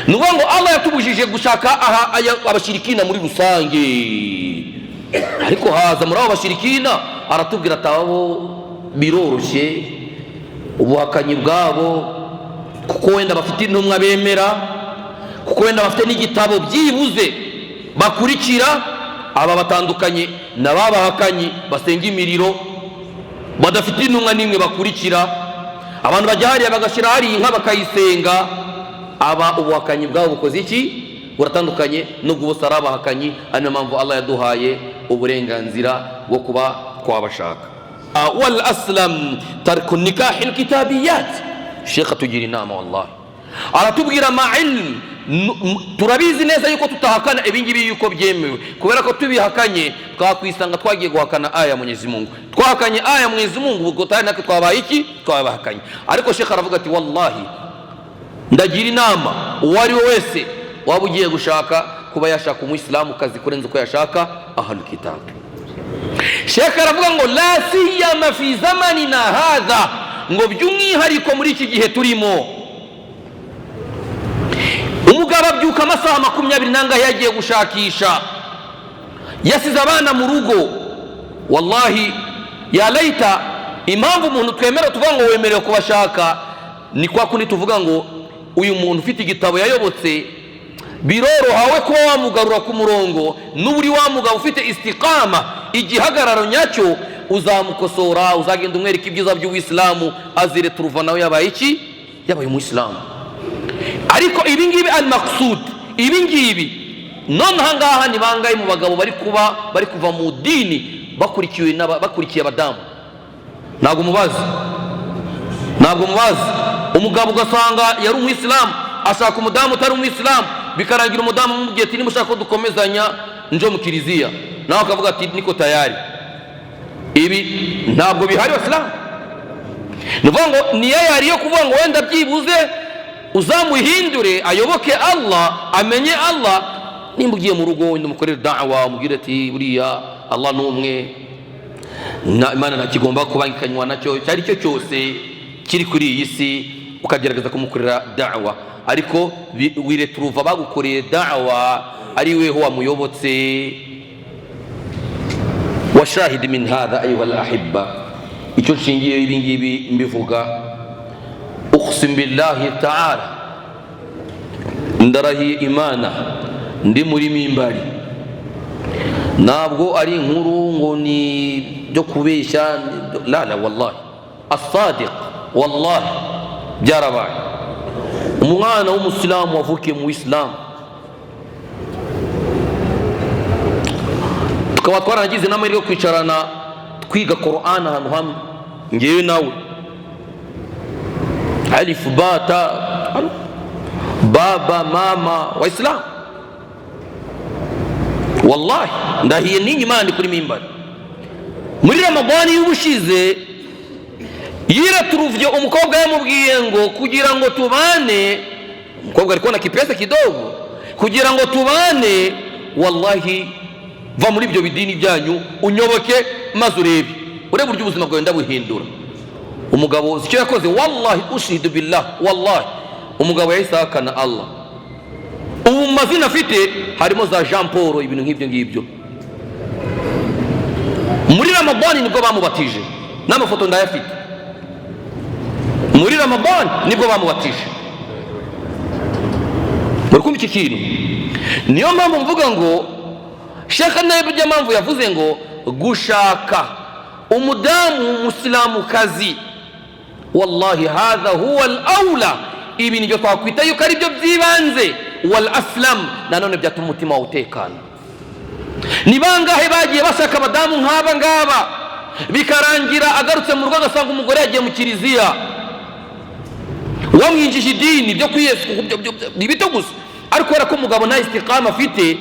nuko ngo Allah yatubujije gushaka abashirikina muri rusange, ariko haza muri abo bashirikina aratubwira atabo biroroshye ubuhakanyi bwabo, kuko wenda bafite intumwa bemera, kuko wenda bafite n'igitabo byibuze bakurikira. Aba batandukanye n'ababahakanyi basenga imiriro badafite intumwa n'imwe bakurikira, abantu bajya hariya bagashyira hari inka bakayisenga. Aba ubuhakanyi bwabo bukoze iki? Buratandukanye n'ubwo bose ari abahakanyi. Ari nayo mpamvu Allah yaduhaye uburenganzira bwo kuba twabashaka. Wal aslam tarku nikahi alkitabiyat. Sheikh tugira inama wallahi, aratubwira ma ilm. Turabizi neza yuko tutahakana ibingibi yuko byemewe, kubera ko tubihakanye twakwisanga twagiye guhakana aya Mwenyezi Mungu. Twahakanye aya Mwenyezi Mungu ubwo tari nako twabaye iki? Twabahakanye. Ariko Sheikh aravuga ati wallahi ndagira inama uwari wese waba ugiye gushaka kuba yashaka umuislamu kazi kurenza uko yashaka ahlul kitab. Sheikh aravuga ngo la siyama fi zamanina hadha, ngo by'umwihariko muri iki gihe turimo. Umugabo abyuka amasaha 20 nangahe yagiye gushakisha, yasize abana mu rugo. Wallahi ya laita, impamvu umuntu twemera tuvuga ngo wemerewe kubashaka ni kwa kundi tuvuga ngo uyu muntu ufite igitabo yayobotse birorohawe kuba wamugarura ku murongo, n'uburi wamugabo ufite istiqama igihagararo nyacyo uzamukosora, uzagenda umwereka ibyiza by'ubuislamu, azire turuva nawe yabaye iki? Yabaye umuislamu. Ariko ibingibi al-maqsud, ibingibi none hangaha ni bangaye mu bagabo bari kuva mu dini bakurikiye abadamu? Ntabwo mubazi. Umugabo ugasanga yari umuislamu ashaka umudamu utari umuislamu, bikarangira umudamu mubwiye ati nimushaka ko dukomezanya njo mu kiliziya, nawe akavuga ati niko tayari. Ibi ntabwo bihari Waislamu. Nuvuga ngo niyo yari yo kuvuga ngo wenda byibuze uzamuhindure ayoboke Allah, amenye Allah. Nimba ugiye mu rugo wenda umukorera da'wa umubwire ati buriya Allah n'umwe, Imana ntakigomba kubangikanywa nacyo cyari cyo cyose kiri kuri iyi si, ukagerageza kumukorera da'wa. Ariko wireturuva bagukoreye da'wa ari weho wamuyobotse. Washahid min hadha ayuha al-ahibba, icyo nshingiye ibingibi mbivuga, uqsim billahi ta'ala, ndarahiye Imana ndi muri mimbari, ntabwo ari inkuru ngo ni byo kubeshya, la wallahi as-sadiq, wallahi byarabaye. Umwana w'umusilamu wavukiye mu Islam, tukaba twaragize n'amahirwe yo kwicarana twiga Qur'an ahantu hamwe, ngewe nawe, alif bata baba mama wa Islam. Wallahi ndahiye ninyi Imana ndi kuri mimbari. Muri Ramadani y'ubushize yireturuvye umukobwa yamubwiye ngo kugira ngo tubane, umukobwa alikuwa na kipesa kidogo, kugira ngo tubane wallahi va muri ibyo bidini byanyu unyoboke maze urebe buryo ubuzima bwawe ndabuhindura. Umugabo icyo yakoze, wallahi ushidu billah, wallahi umugabo yahisakana Allah. Ubu mazina afite harimo za Jean Paul, ibintu nk'ibyo ngibyo. Muri Ramadani nibwo bamubatije, n'amafoto ndayafite. Muri Ramadani nibwo bamubatije. Barakumva iki kintu? Niyo mpamvu mvuga ngo Sheikh Naib Jamanvu yavuze ngo gushaka umudamu musilamu kazi, wallahi hadha huwa al-awla. Ibi nibyo twakwita yuko ari byo byibanze, wal aslam, nanone byatuma umutima utekana. Ni bangahe bagiye bashaka abadamu nk'aba ngaba, bikarangira agarutse mu rugo agasanga umugore yagiye mu kiliziya, wamwinjije idini byo kwiyesu bito gusa, ariko kubera ko umugabo nta istiqama afite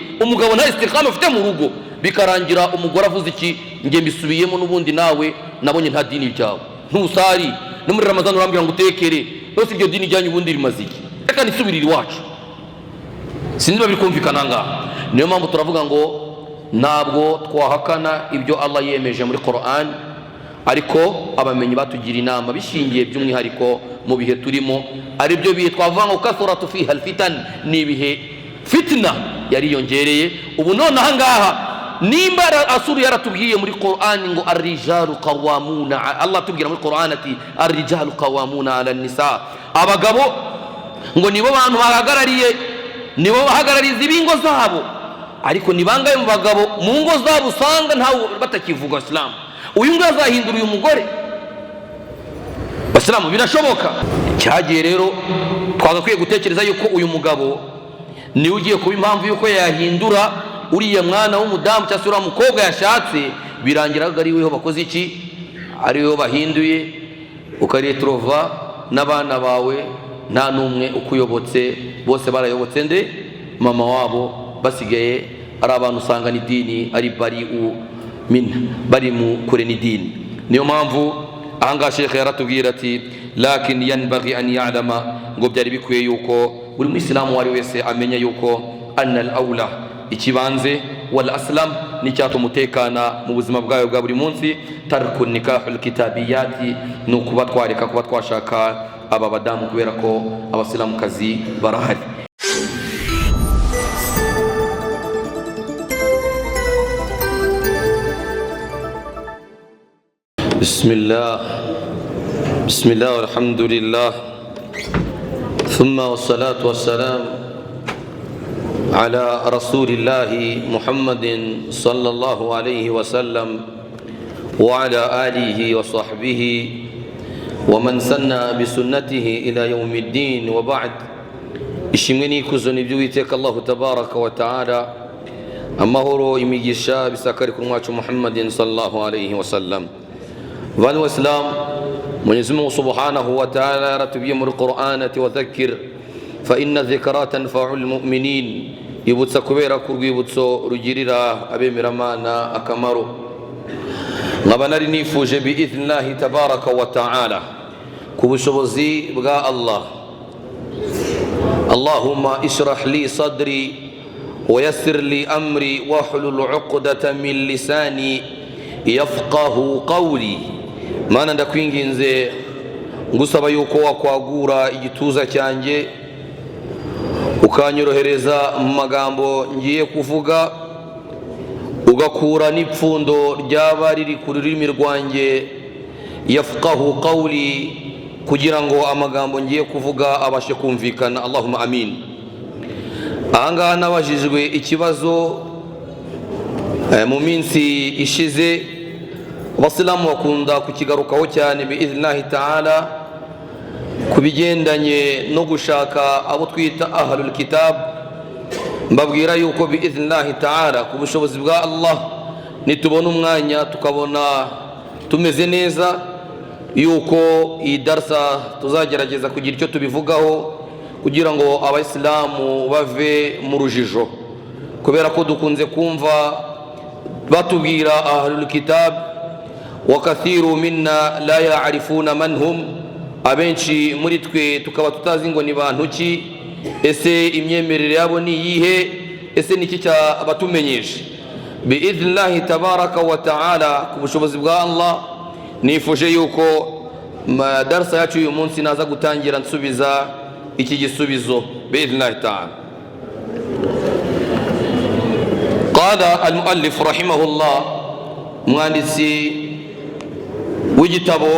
mu rugo, bikarangira umugore avuze iki, nge mbisubiyemo n'ubundi nawe nabonye nta dini ryawe, ntusari no muri Ramadani urambwira ngo utekere, yose iryo dini ryanyu ubundi rimaze iki, reka nisubirire iwacu. Sinzi babiri kumvikana ngaha. Niyo mpamvu turavuga ngo ntabwo twahakana ibyo Allah yemeje muri Qur'an, ariko abamenyi batugira inama bishingiye by'umwihariko mu bihe turimo, ari byo bihe twavuga ngo kathratu fiha alfitan, ni ibihe fitna yariyongereye. ubu none ahangaha nimba asuru yaratubwiye muri Qur'ani ngo ar-rijalu qawwamuna, Allah tubwira muri Qur'ani ati ar-rijalu qawwamuna ala nisa, abagabo ngo nibo bantu bahagarariye, nibo bahagarariza ibingo zabo. ariko nibangaye mu bagabo mu ngo zabo usanga ntawe batakivuga Islam, uyu ngo azahindura uyu mugore? Basilamu birashoboka. Cyagiye rero twagakwiye gutekereza yuko uyu mugabo niwe ugiye kuba impamvu yuko yahindura uriya mwana w'umudamu cyangwa se uriya mukobwa yashatse, birangira ari weho bakoze iki, ari weho bahinduye, ukaretrova n'abana bawe nta n'umwe ukuyobotse, bose barayobotse nde? Mama wabo, basigaye ari abantu usanga n'idini ari bari mu kure n'idini. niyo mpamvu ahangaha Sheikh yaratubwira ati lakin yanbaghi an ya'lama, ngo byari bikwiye yuko buri Muislamu wari wese amenya yuko anna al-awla, ikibanze wal aslam n'icyatuma umutekana mu buzima bwawe bwa buri munsi, tarku nikahul kitabiyati, ni ukuba twareka kuba twashaka aba badamu kubera ko abasilamukazi barahari. Bismillah walhamdulillah thumma wassalatu wassalam ala rasulillahi Muhammadin sallallahu alayhi wa sallam wa ala alihi wa sahbihi wa man sanna bi sunnatihi ila yawmiddin, wa ba'd. Ishimwe n'ikuzo ni by'Uwiteka Allahu tabaraka wa ta'ala, amahoro imigisha bisakari ku mwacu Muhammadin sallallahu alayhi wa sallam. Bani wa Islam, Mwenyezi Mungu subhanahu wa ta'ala yaratubwiye muri Qur'an ati wadhakkir fa inna dhikra tanfa'ul mu'minin, ibutsa kubera ko urwibutso rugirira abemeramana akamaro. nkaba nari nifuje bi idhnillahi tabaraka wa ta'ala ku bushobozi bwa Allah, Allahumma ishrah li sadri wa yassir li amri wahlul 'uqdatan min lisani yafqahu qawli. Mana ndakwinginze ngusaba yuko wakwagura igituza cyanjye ukanyorohereza mu magambo ngiye kuvuga, ugakura n'ipfundo ryaba riri ku rurimi rwanjye, yafqahu qawli, kugira ngo amagambo ngiye kuvuga abashe kumvikana. Allahumma amin. ahangaha nabajijwe ikibazo mu minsi ishize, abasilamu bakunda kukigarukaho cyane biidhnillahi ta'ala, kubigendanye no gushaka abo twita ahlul kitab. mbabwira yuko biidhnillahi ta'ala ku bushobozi bwa Allah, nitubona umwanya tukabona tumeze neza, yuko iyi darsa tuzagerageza kugira icyo tubivugaho kugira ngo abayisilamu bave mu rujijo, kubera ko dukunze kumva batubwira ahlul kitab wa kathiru minna la ya'rifuna man hum, abenshi muri twe tukaba tutazi ngo ni bantu ki, ese imyemerere yabo ni iyihe, ese niki cyabatumenyesha. biidhnillahi tabaraka wa ta'ala ku bushobozi bwa Allah, nifuje yuko darsa yacu uyu munsi naza gutangira nsubiza iki gisubizo biidhnillahi ta'ala. qala al-muallif rahimahullah, umwanditsi w'igitabo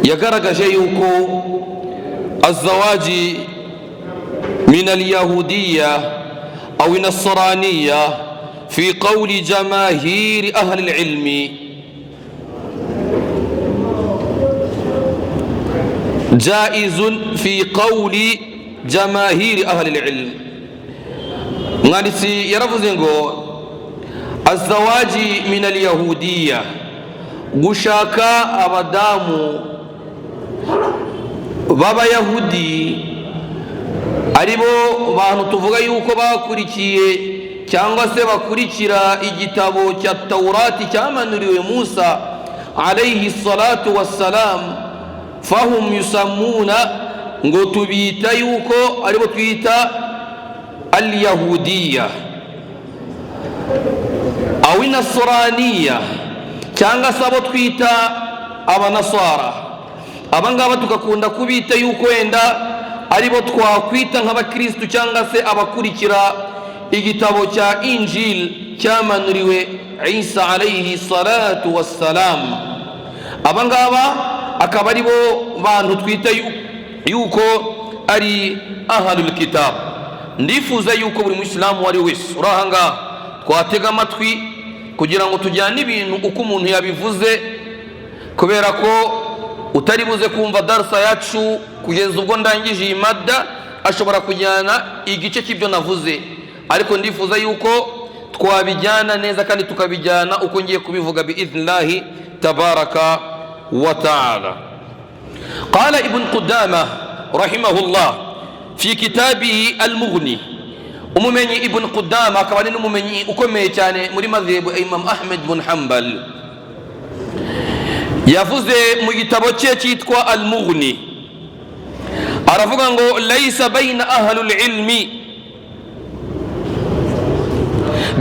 yagaragaje yuko azawaji min al-yahudiyya aw an-nasraniyya fi qawli jamaahir ahli al-ilmi jaizun fi qawli jamaahir ahli al-ilm. mwanditsi yaravuze ngo azawaji min al-yahudiyya, gushaka abadamu b'abayahudi, aribo bantu tuvuga yuko bakurikiye cyangwa se bakurikira igitabo cya Taurati cyamanuriwe Musa alayhi salatu wassalam, fahum yusammuna, ngo tubita yuko aribo twita al-yahudiyya aw nasraniyya, cyangwa se abo twita abanaswara. Abangaba tukakunda kubita yuko wenda aribo twakwita nk'abakristo cyangwa se abakurikira igitabo cya Injil cyamanuriwe Isa alayhi salatu wassalam. Abangaba akaba aribo bantu twita yuko ari ahlul kitab. Ndifuza yuko buri muislamu wari wese urahanga twatega amatwi kugira ngo tujyane ibintu uko umuntu yabivuze, kubera ko utari buze kumva darsa yacu kugeza ubwo ndangije iyi madda ashobora kujyana igice cy'ibyo navuze, ariko ndifuza yuko twabijyana neza kandi tukabijyana uko ngiye kubivuga biidhnillahi tabaraka wa ta'ala. Qala Ibn Qudamah rahimahullah fi kitabihi al-Mughni. Umumenyi Ibn Qudamah akaba ari n'umumenyi ukomeye cyane muri madhhabu Imam Ahmad bin Hanbal, yavuze mu gitabo cye cyitwa al-Mughni, aravuga ngo laysa bayna ahlul ilmi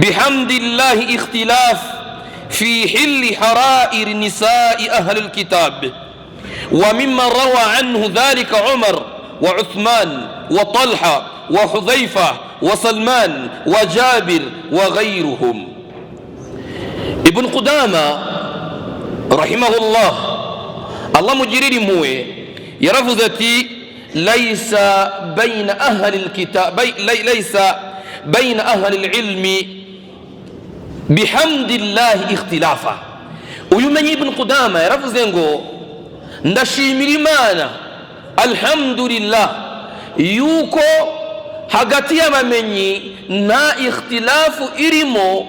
bihamdillahi ikhtilaf fi hilli hara'ir nisa'i ahlul kitab, wa mimma rawa anhu dhalika Umar wa Uthman wa Talha wa Hudhayfa wa Salman wa Jabir wa ghayruhum. Ibn Qudamah rahimahullah, Allah mujiriri impuhwe, yaravuze ati laysa bayna ahli alkitab laysa bayna ahli alilmi bihamdillahi ikhtilafa. Uyu menye Ibn Qudamah yaravuze ngo ndashimira Imana alhamdulillah yuko hagati y'abamenyi nta ikhtilafu irimo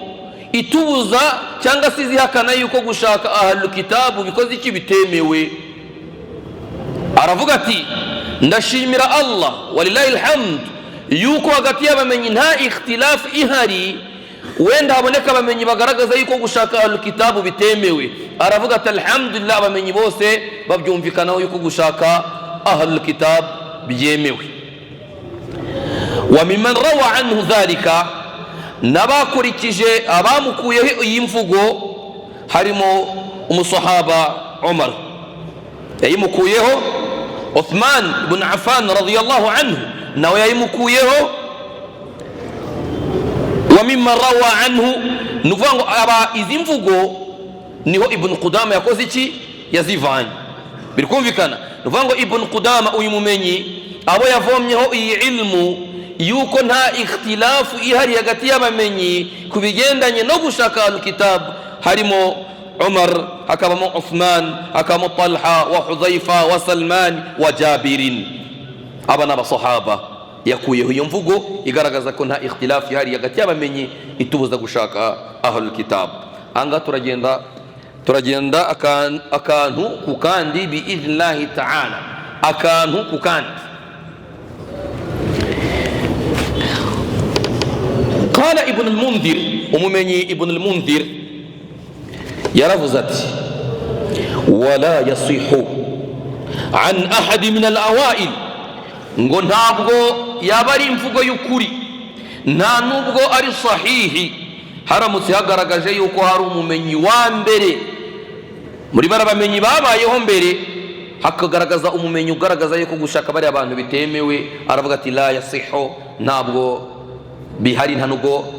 itubuza cyangwa se izihakana yuko gushaka ahlul kitabu bikoze iki bitemewe. Aravuga ati ndashimira Allah walillahi alhamd yuko hagati y'abamenyi nta ikhtilafu ihari, wenda haboneka abamenyi bagaragaza yuko gushaka ahlul kitabu bitemewe. Aravuga ati alhamdulillah abamenyi bose babyumvikanaho yuko gushaka ahlul kitab byemewe. Wa mimman rawa anhu dhalika, nabakurikije abamukuyeho iyi mvugo harimo umusahaba Umar, yayimukuyeho Uthman ibn Affan radiyallahu anhu nawe yayimukuyeho. Wa mimman rawa anhu, nuvuga ngo aba izi mvugo niho Ibn Qudamah yakoze iki, yazivanye. Birikumvikana, nuvuga ngo Ibn Qudamah uyu mumenyi abo yavomyeho iyi ilmu yuko nta ikhtilafu ihari hagati y'abamenyi kubigendanye no gushaka al-kitab, harimo Umar, hakabamo Uthman, hakabamo Talha wa Hudhayfa wa Salman wa Jabirin. Aba n'abasahaba yakuyeho iyo mvugo igaragaza ko nta ikhtilafu ihari hagati y'abamenyi itubuza gushaka ahlul kitab. Anga turagenda akantu ku kandi biidhnillahi ta'ala, akantu ku kandi. قال ابن المنذر وممني ابن المنذر يرفضت ولا يصح عن أحد من الأوائل ngo ntabwo yaba ari imvugo y'ukuri nta nubwo ari sahihi haramutse hagaragaje yuko hari umumenyi wa mbere muri barabamenyi babayeho mbere hakagaragaza umumenyi ugaragaza yuko gushaka bari abantu bitemewe. Aravuga ati la yasihu, ntabwo bihari, nta nubwo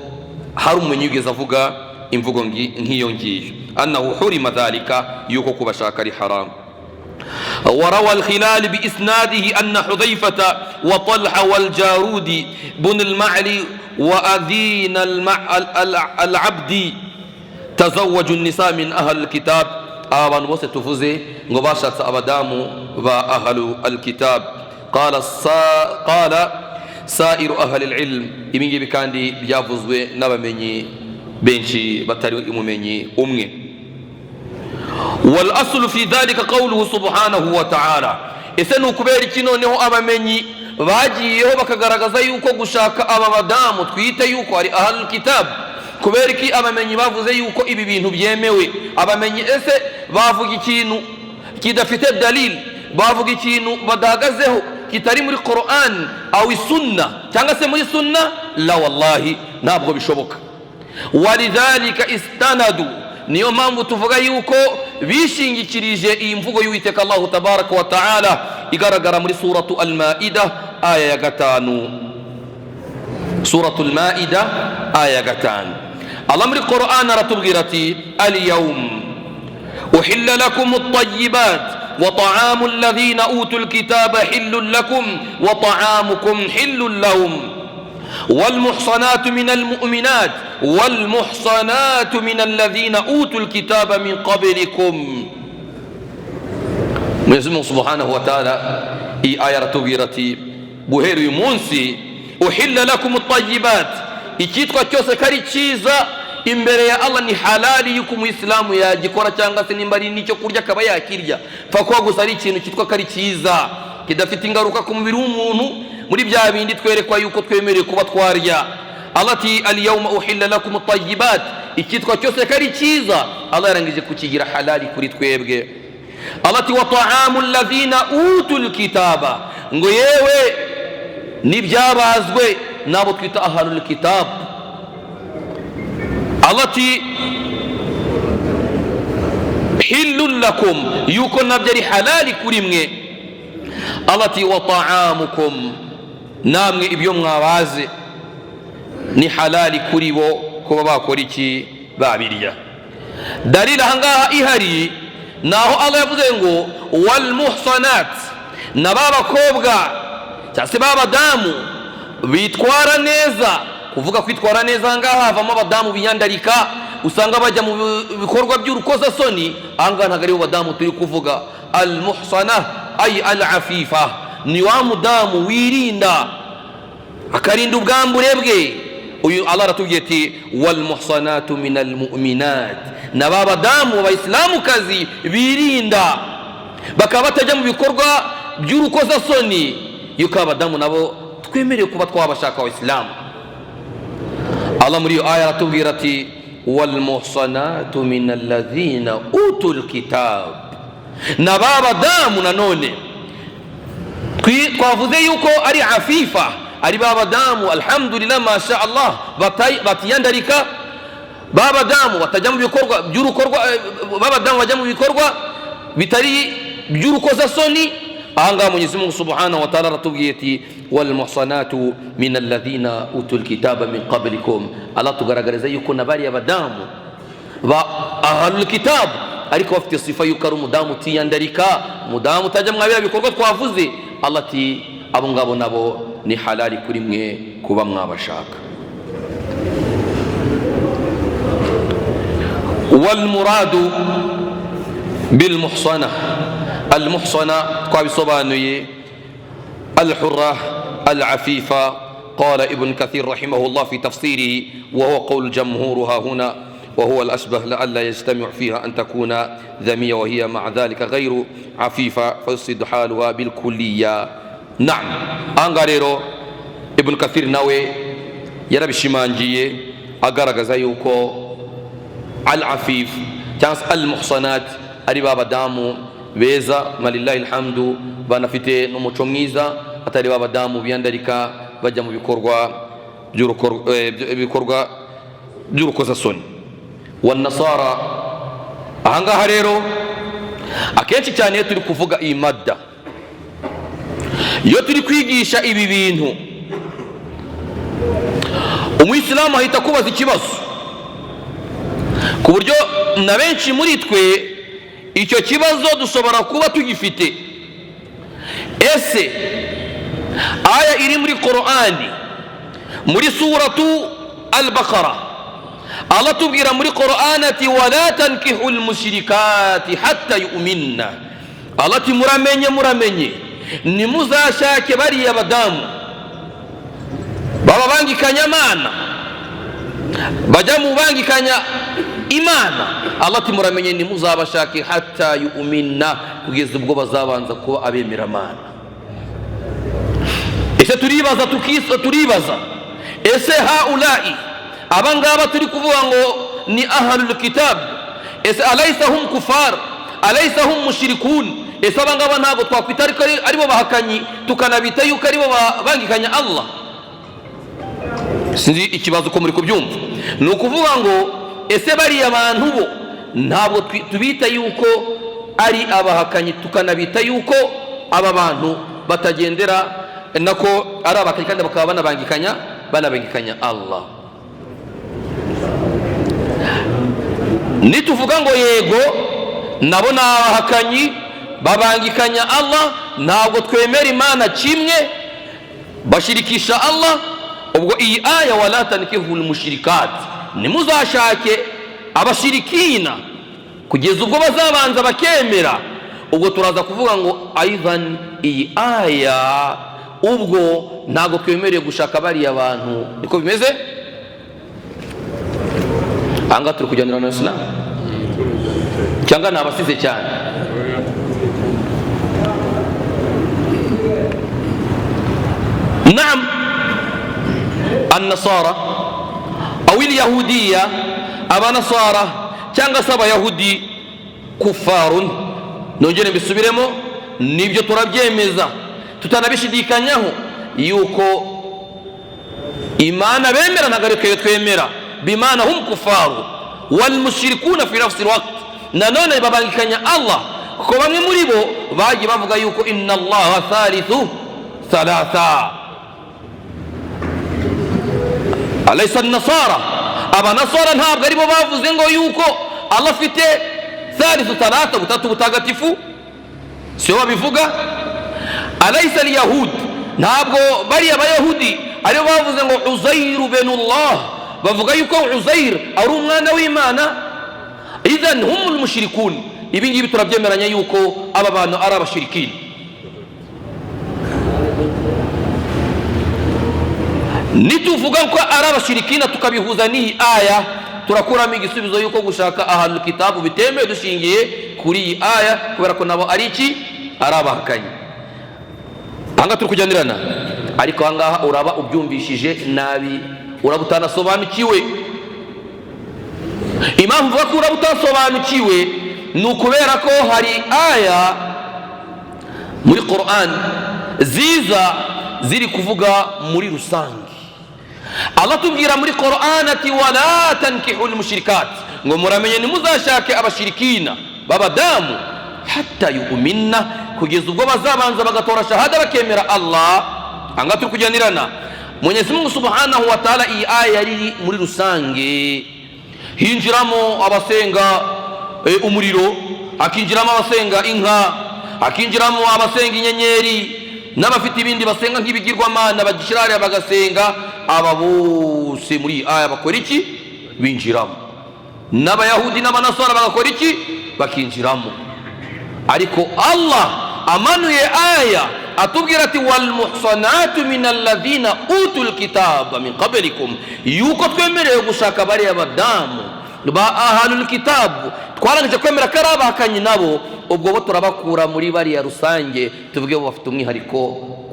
hari umumenyi ugeze avuga imvugo nk'iyo ngiyo, annahu hurima dhalika, yuko kubashaka ari haram. وروى الخلال بإسناده أن حذيفة وطلحة والجارود بن المعلي وأذين العبد تزوجوا النساء من أهل الكتاب. آبان وستفوزي غباشة أبدام وأهل الكتاب. قال سائر أهل العلم إمينجي بكاندي بيافوزوي نبمني بنشي بطاريو إمومني أمني. والأصل في ذلك قوله سبحانه وتعالى. إسنو كبير كينو نهو أبمني باجي يهو بكغرغزا يوكو غشاك أبادام تكويتا يوكو أري أهل الكتاب كبير كي أبمني بافوزي يوكو إبي بينو بيميوي أبمني إسي بافوكي كينو كيدا فيت الدليل بافوكي كينو بداغزه كتاري مري القرآن أو السنة تنغسي مري السنة لا والله نابغو بشبك. ولذلك استندوا niyo mpamvu tuvuga yuko bishingikirije iyi mvugo y'Uwiteka Allahu tabaraka wa ta'ala igaragara muri suratu al-Maida aya ya 5. Suratu al-Maida aya ya 5. Allah muri Qur'an aratubwira ati al-yawm uhilla lakum at-tayyibat وطعام الذين أوتوا الكتاب حل لكم وطعامكم حل لهم والمحصنات من المؤمنات والمحصنات من الذين أوتوا الكتاب من قبلكم. Mwenyezi Subhanahu wa Ta'ala hii aya ratubwirati guhera uyu munsi uhilla lakum at-tayyibat, icyitwa cyose kari cyiza imbere ya Allah ni halali yuko umuislamu yagikora cyangwa se nimba ari nicyo kurya akaba yakirya, fa kuba gusa ari ikintu cyitwa kari cyiza kidafite ingaruka ku mubiri w'umuntu, muri bya bindi twerekwa yuko twemereye kuba twarya. Allah ati al-yawma uhilla lakum at-tayyibat, icyitwa cyose kari cyiza Allah yarangije kukigira halali kuri twebwe. Allah ati wa ta'amul ladhina utul kitaba, ngo yewe nibyabazwe nabo twita ahlul kitab. Allah ati hillun lakum, yuko nabyo ari halali kuri mwe. Allah ati wa ta'amukum, namwe ibyo mwabaze ni halali kuri bo kuba bakora iki, babirya. Dalila hangaha ihari naho Allah yavuze ngo wal muhsanat, na babakobwa cyase babadamu bitwara neza. Kuvuga kwitwara neza ngaha havamo abadamu biyandarika, usanga bajya mu bikorwa by'urukozasoni. Anga ntago ari abadamu turi kuvuga. Al muhsana ay al afifa, ni wa mudamu wirinda akarinda ubwambure bwe. Uyu Allah aratubwiye ati wal muhsanatu minal mu'minat, na babadamu abayisilamu kazi birinda bakaba batajya mu bikorwa by'urukozasoni, yuko abadamu nabo twemereye kuba twabashaka abayisilamu. Allah muri aya aratubwira ati wal muhsanatu minal ladhina utul kitab, na babadamu nanone twavuze yuko ari afifa, ari babadamu alhamdulillah masha Allah batiyandarika, babadamu batajya mu bikorwa by'urukorwa, babadamu bajya mu bikorwa bitari by'urukozasoni. Ahangaha Mwenyezi Mungu Subhanahu wa Ta'ala aratubwiye ati wal muhsanatu min alladhina utul kitaba min qablikum. Allah tugaragariza yuko nabari abadamu ba ahlul kitab ariko bafite sifa yuko ari umudamu utiyandarika, umudamu utajya mwabira bikorwa twavuze. Allah ati abo ngabo nabo ni halali kuri mwe kuba mwabashaka. Wal muradu bil muhsana, المحصنة قابصبانية الحرة العفيفة. قال ابن كثير رحمه الله في تفسيره وهو قول جمهورها هنا وهو الأشبه لئلا يجتمع فيها أن تكون ذمية وهي مع ذلك غير عفيفة فيصد حالها بالكلية. نعم أنغاريرو ابن كثير نوي يرى بشمانجية أغارغ زيوكو العفيف تانس المحصنات أرباب دامو beza malillahi alhamdu, banafite n'umuco mwiza, atari babadamu biyandarika bajya mu bikorwa by'urukozasoni. Wan nasara, ahangaha rero akenshi cyane iyo turi kuvuga iyi madda, iyo turi kwigisha ibi bintu, umuyisilamu ahita kubaza ikibazo, ku buryo na benshi muri twe icyo kibazo dushobora kuba tugifite. Ese aya iri muri Qur'ani muri suratu al-Baqara, Allah tubwira muri Qur'ani ati wala tankihul mushrikati hatta yu'minna. Allah ati muramenye nimuzashake bariya badamu baba bangikanya Imana, bajya mu bangikanya Imana. Allah ati muramenye nimuzabashake hatta yu'minna, kugeza ubwo bazabanza kuba abemera Imana. Ese turibaza ese haulai abangaba turi kuvuga ngo ni ahlul kitab, ese alaysa hum kufar alaysa hum mushrikun? Ese abangaba ntago twakwita aribo bahakanyi tukanabita yuko aribo bangikanya Allah? Sinzi ikibazo ko muri kubyumva. Ni ukuvuga ngo ese bariya abantu bo ntabwo tubita yuko ari abahakanyi, tukanabita yuko aba bantu batagendera nako ari abahakanyi kandi bakaba banabangikanya Allah. Nituvuga ngo yego nabo ni abahakanyi babangikanya Allah, ntabwo twemera Imana kimwe, bashirikisha Allah, ubwo iyi aya wala tankihul mushrikat, nimuzashake abashirikina kugeza ubwo bazabanza bakemera, ubwo turaza kuvuga ngo aidan iyi aya ubwo ntabwo twemereye gushaka bariya abantu. Niko bimeze? Anga turi kujyanira na Islam cyangwa ni abasize cyane? Naam, an-nasara aw al-yahudiyya, abanasara cyangwa se abayahudi kufarun, nongere mbisubiremo, nibyo turabyemeza tutanabishidikanyaho yuko Imana bemera ntabwo ari twemera, bimana hum kufaru wal mushrikuna fi nafsi alwaqt, nanone babangikanya Allah kuko bamwe muri bo bagiye bavuga yuko inna Allah thalithu thalatha. Alaysa an-nasara, abanasara ntabwo ari bo bavuze ngo yuko Allah afite thalithu thalatha, butatu butagatifu, siyo babivuga. Alaysa al-yahud, ntabwo bari abayahudi ari bo bavuze ngo Uzair ibnullah, bavuga yuko Uzair ari umwana w'Imana. Idhan humul mushrikun, ibi ngibi turabyemeranya yuko aba bantu ari abashirikini. Nituvuga ko ari abashirikina tukabihuza n'iyi aya, turakuramo igisubizo yuko gushaka ahantu kitabu bitemewe dushingiye kuri iyi aya, kubera ko nabo ari iki? Ari abahakanyi. Anga turi kujyanirana, ariko ahangaha uraba ubyumvishije nabi, uraba utanasobanukiwe. Impamvu mvuga ko uraba utasobanukiwe ni ukubera ko hari aya muri Qur'an ziza ziri kuvuga muri rusange. Allah tubwira muri Qur'an ati wala tankihul mushrikat, ngo muramenye nimuzashake abashirikina babadamu hatta yu'minna, kugeza ubwo bazabanza bagatora shahada bakemera Allah. Anga turi kujyanirana, Mwenyezi Mungu Subhanahu wa Ta'ala iyi aya yari muri rusange, hinjiramo abasenga umuriro, akinjiramo abasenga inka, akinjiramo abasenga inyenyeri, n'abafite ibindi basenga nk'ibigirwamana bagishirare bagasenga. Aba bose muri aya bakora iki? Binjiramo. N'abayahudi n'abanasara bagakora iki? Bakinjiramo. Ariko Allah amanuye aya atubwira ati wal muhsanatu minal ladhina utul kitaba min qablikum, yuko twemereye gushaka bari abadamu ba ahlul kitabu, twarangije kwemera ko ari abahakanyi nabo, ubwo bo turabakura muri bariya rusange, tuvuge bo bafite umwihariko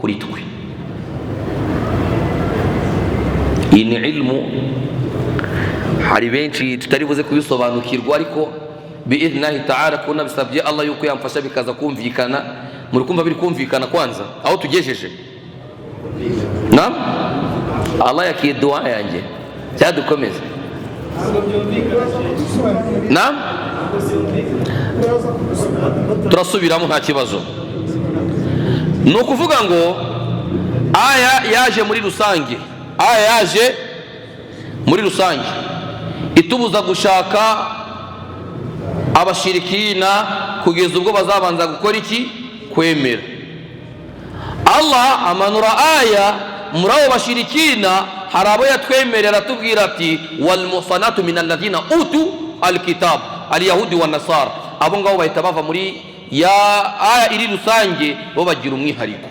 kuri twe. Iyi ni ilmu hari benshi tutari buze kubisobanukirwa, ariko biidhnahi ta'ala kuna bisabye Allah yuko yamfasha bikaza kumvikana. Muri kumva biri kumvikana kwanza aho tugejeje? Naam, Allah yakiye dua yanjye cyadukomeza. Naam, turasubiramo nta kibazo. Ni ukuvuga ngo aya yaje muri rusange, aya yaje muri rusange itubuza gushaka abashirikina kugeza ubwo bazabanza gukora iki? Kwemera. Allah amanura aya muri abo bashirikina, hari abo yatwemerera atubwira ati wal muhsanatu minal ladhina utu alkitab alyahudi wan nasara, abo ngabo bahita bava muri ya aya iri rusange, bo bagira umwihariko.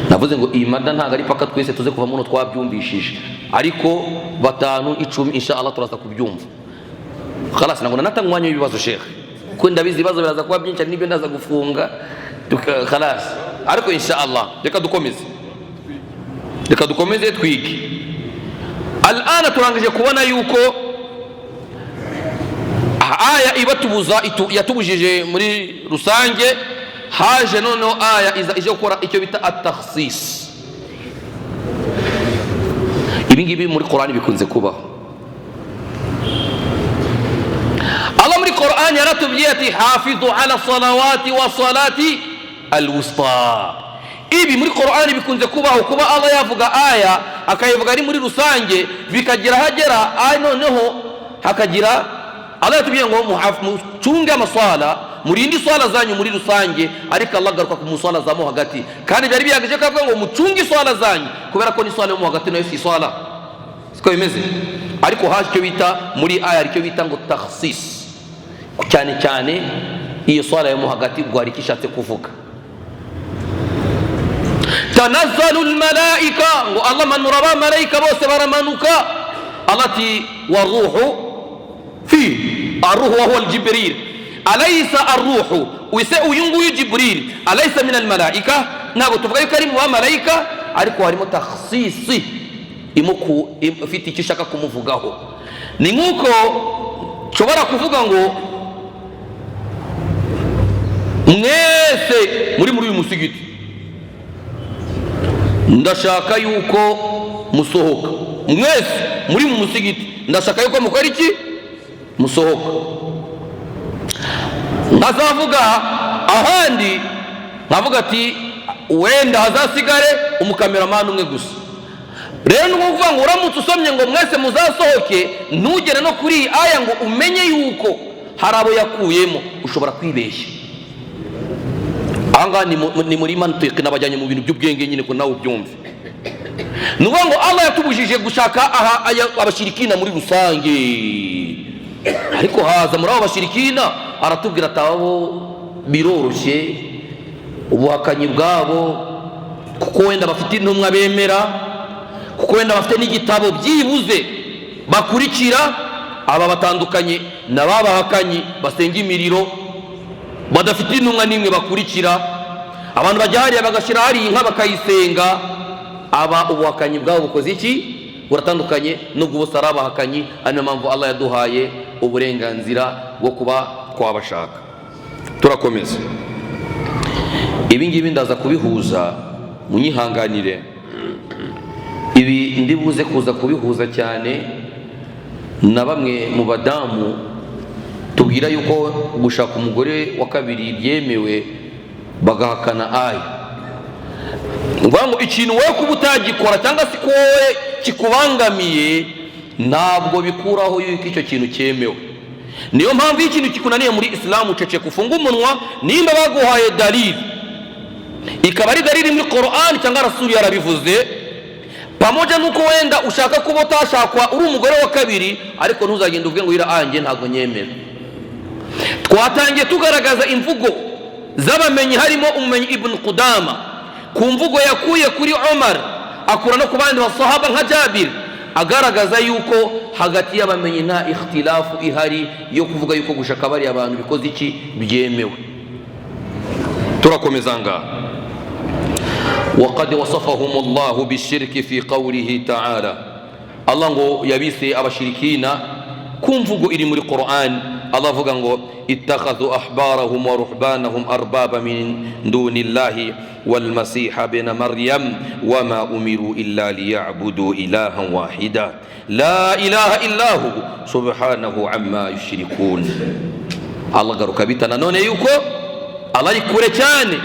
Navuze ngo iyi mada ntabwo ari paka twese tuze kuva muno twabyumvishije, ariko batanu icumi inshallah turaza kubyumva. Khalas, ntabwo natanga umwanya w'ibibazo Sheikh, ko ndabizi ibibazo biraza kuba byinshi, nibyo ndaza gufunga khalas, ariko inshallah reka dukomeze twige. Alana turangije kubona yuko aya ibatubuza yatubujije muri rusange, haje noneho aya ije gukora icyo bita at-takhsis. Ibi ngibi muri Qur'an bikunze kubaho. Qur'an yaratubwiye ati hafidhu ala salawati wa salati alwusta. Ibi muri Qur'an bikunze kubaho kuba Allah yavuga aya akayivuga ari muri rusange bikagira hagera ay noneho hakagira Allah yatubwiye ngo mucunge amaswala murindi swala zanyu muri rusange, ariko Allah garuka ku muswala zamo hagati, kandi byari biyagaje kavuga ngo mucunge swala zanyu kubera ko ni swala yo mu hagati nayo si swala, siko bimeze. Ariko haje icyo bita muri aya aricyo bita ngo takhsis, cyane cyane iyo swala yo mu hagati ubwo hari kishatse kuvuga. Tanazzalu almalaika, ngo Allah manura ba malaika bose baramanuka. Allah ti waruhu fi arruhu wa huwa aljibril, alaysa arruhu wise uyunguyu jibril alaysa min almalaika, ntabwo tuvuga yuko ari mu bamalaika, ariko harimo takhsisi imuku ifite icyo ishaka kumuvugaho. Ni nkuko nshobora kuvuga ngo mwese muri uyu musigiti ndashaka yuko musohoka, mwese muri mu musigiti ndashaka yuko mukora iki, musohoka. Nkazavuga ahandi nkavuga ati wenda hazasigare umukameramani umwe gusa. Rero nukuvuga ngo uramutse usomye ngo mwese muzasohoke, ntugere no kuri iyi aya ngo umenye yuko hari abo yakuyemo, ushobora kwibeshya. Anga ni muri mantiki n'abajyanye mu bintu by'ubwenge nyine ko nawe ubyumve. Nuvuga ngo Allah yatubujije gushaka abashirikina muri rusange, ariko haza muri abo bashirikina aratubwira atabo biroroshye ubuhakanyi bwabo, kuko wenda bafite intumwa bemera, kuko wenda bafite n'igitabo byibuze bakurikira. Aba batandukanye n'ababahakanyi basenga imiriro badafite intumwa n'imwe bakurikira. Abantu bajya hariya bagashira hari inka bakayisenga. Aba ubuhakanyi bwabo bukoze iki? Buratandukanye n'ubwo bose ari abahakanyi. Ari mpamvu Allah yaduhaye uburenganzira bwo kuba twabashaka. Turakomeza. Ibi ngibi ndaza kubihuza, munyihanganire. Ibi ndibuze kuza kubihuza cyane na bamwe mu badamu tubwira yuko gushaka umugore wa kabiri byemewe bagahakana aya. Ngo ikintu wowe kuba utagikora cyangwa se ko wowe kikubangamiye ntabwo bikuraho yuko icyo kintu cyemewe. Niyo mpamvu iyo ikintu kikunaniye muri Islamu ucece kufunga umunwa, nimba baguhaye dalili ikaba ari dalili muri Qur'an cyangwa Rasuli yarabivuze, pamoja nuko wenda ushaka kuba utashakwa uri umugore wa kabiri, ariko ntuzagenda uvuge ngo ira anje ntabwo nyemera. Twatangiye tugaragaza imvugo z'abamenyi, harimo umumenyi Ibn Qudama ku mvugo yakuye kuri Umar akura no ku bandi basahaba nka Jabir, agaragaza yuko hagati y'abamenyi nta ikhtilafu ihari yo kuvuga yuko gushaka bari abantu bikoze iki byemewe. Turakomeza ngaha. وقد وصفهم الله بالشرك في قوله تعالى. الله ngo yabise abashirikina kumvugo iri muri Qur'an. Allah avuga ngo ittakhadhu ahbarahum wa ruhbanahum arbaba min dunillahi wal masih ibn maryam wama umiru illa liya'budu ilahan wahida la ilaha illa hu subhanahu amma yushrikun. Allah garuka bitana none yuko Allah ari kure cyane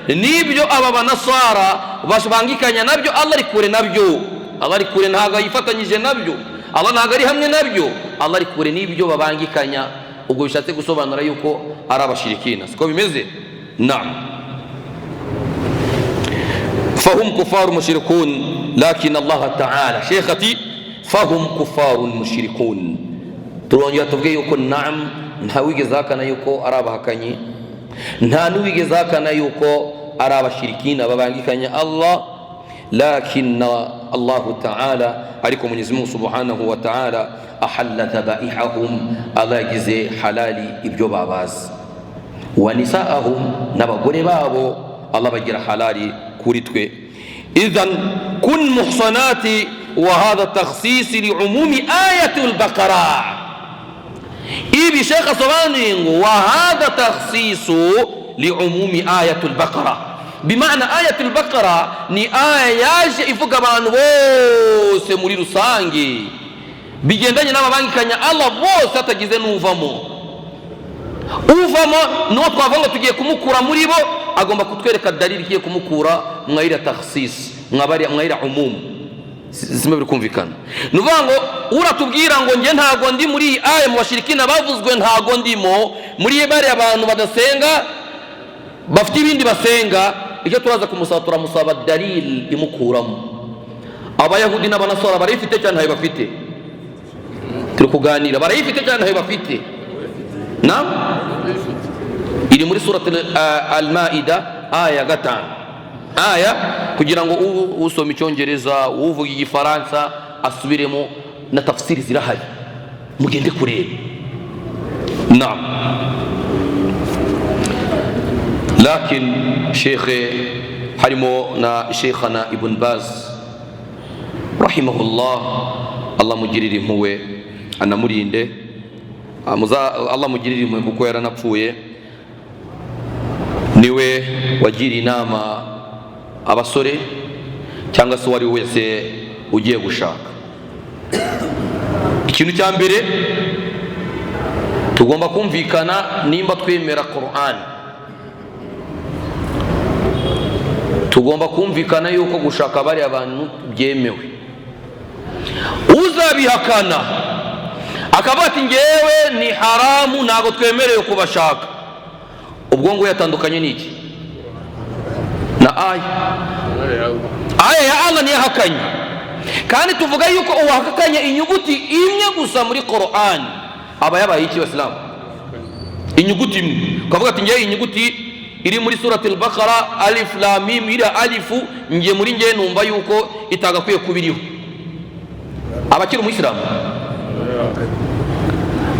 nibyo aba banasara bashbangikanya nabyo. Allah ari kure nabyo, Allah ari kure ntago yifatanyije nabyo, Allah ntago ari hamwe nabyo. Allah ari kure nibyo babangikanya. Ubwo bishatse gusobanura yuko ari abashirikina, siko bimeze. Naam, fahum kufaru mushrikun lakin Allah ta'ala sheikhati fahum kufaru mushrikun. Turongera tuvuge yuko naam, ntawigeze hakana yuko ari abahakanyi, nta n'uwigeze hakana yuko ari abashirikina babangikanya Allah, lakin Allah ta'ala ariko Mwenyezi Mungu subhanahu wa ta'ala ahalla dhabaihahum, abagize halali ibyo babazi, wa nisaahum, n'abagore babo Allah bagira halali kuri twe. Idhan kun muhsanati, wa hadha takhsis li umumi ayati al-Baqara. Ibi Sheikh asobanuye ngo wa hadha takhsisu li umumi ayati al-Baqara, bimaana ayati al-Baqara ni aya yaje ivuga abantu bose muri rusange bigendanye n'ababangikanya Allah bose atagize n'uvamo. uvamo n'uwo twavuga ngo tugiye kumukura muri bo agomba kutwereka dalili igiye kumukura mwayira takhsis mwayira umum. Simba biri kumvikana. Nuvuga ngo uratubwira ngo nge ntago ndi muri iyi aya mu bashirikina bavuzwe ntago ndimo muri bari abantu badasenga bafite ibindi basenga, icyo turaza kumusaba turamusaba dalili imukuramo. Abayahudi n'abanasara barayifite cyane ntayo bafite, turi kuganira barayifite cyane ntayo bafite. Naam, iri muri surat al-Maida aya 5 aya, kugira ngo usoma icyongereza uvuga igifaransa asubiremo na tafsiri zirahari mugende kureba. Naam, lakin shekhe harimo na shekhana Ibn Baz rahimahullah, Allah mugirire impuhwe anamurinde, Allah mugirire impuhwe kuko yaranapfuye. Niwe wagiriye inama abasore cyangwa se wari wese ugiye gushaka. Ikintu cya mbere tugomba kumvikana nimba twemera Qur'an, tugomba kumvikana yuko gushaka bari abantu byemewe. Uzabihakana akavuga ati ngewe ni haramu ntago twemerewe kubashaka, ubwo ngo yatandukanye n'iki na aya ya Allah ni yahakanye. Kandi tuvuga yuko uwahakanye inyuguti imwe gusa muri Qur'an aba yabaye iki Islam? Inyuguti imwe. Ukavuga ati ngewe inyuguti iri muri surati al-Baqara alif lam mim ira alifu, nge muri nge numva yuko itagakwiye kubiriho, abakiri umuyisilamu.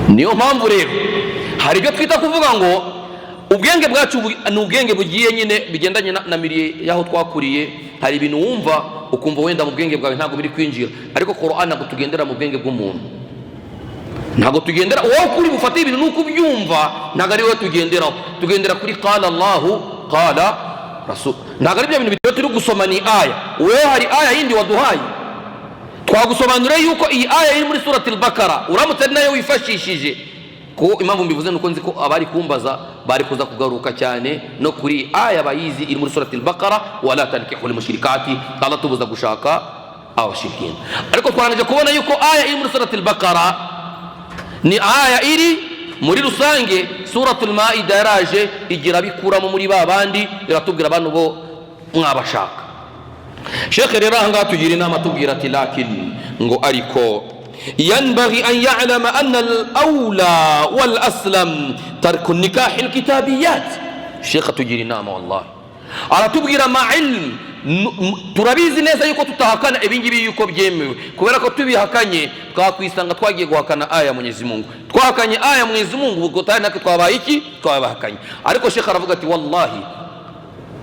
Niyo mpamvu rero hari ibyo twita kuvuga ngo ubwenge bwacu ni ubwenge bugiye nyine bigendanye na miriye yaho twakuriye. Hari ibintu wumva ukumva wenda mu bwenge bwawe ntabwo biri kwinjira, ariko Qur'an ntabwo tugendera mu bwenge bw'umuntu, ntabwo tugendera wowe kuri bufate ibintu nuko ubyumva, ntabwo ari wowe tugenderaho. Tugendera kuri qala Allahu qala rasul. Ntabwo ari byo bintu bityo turi gusoma ni aya, wowe hari aya yindi waduhaye twagusobanurira yuko iyi aya iri muri surati al-Baqara uramutse nayo wifashishije. Ko impamvu mbivuze nuko nzi ko abari kumbaza bari kuza kugaruka cyane no kuri aya bayizi iri muri surati al-Baqara, wala tankihul mushrikati, Allah tubuza gushaka abashirikina. Ariko twanaje kubona yuko aya iri muri surati al-Baqara ni aya iri muri rusange. Suratul Maida yaraje igira bikuramo muri babandi iratubwira abantu bo mwabashaka. Shekhe rero aha ngaha tugira inama tubwira ati lakin ngo ariko yanbaghi an ya'lama anna al-awla wal aslam tarku nikah al-kitabiyat. Shekhe tugira inama wallahi aratubwira ma ilm, turabizi neza yuko tutahakana ibingibi yuko byemewe, kubera ko tubihakanye twakwisanga twagiye guhakana aya Mwenyezi Mungu. Twahakanye aya Mwenyezi Mungu ubwo tari nako twabaye iki twabahakanye. Ariko Shekhe aravuga ati wallahi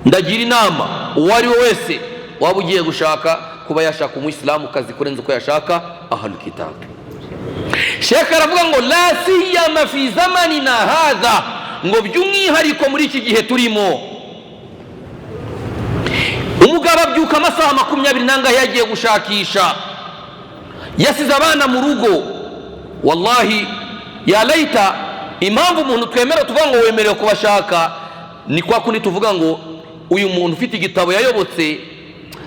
ndagira inama uwari wese waba ugiye gushaka kuba yashaka umuyisilamu kazi kurenza uko yashaka ahlul kitab. Shekhe aravuga ngo la siyama fi zamanina hadha, ngo by'umwihariko muri iki gihe turimo. Umugabo abyuka amasaha 20 nangahe yagiye gushakisha, yasize abana mu rugo. Wallahi ya laita, impamvu umuntu twemera tuvuga ngo wemerewe kubashaka ni kwa kundi tuvuga ngo uyu muntu ufite igitabo yayobotse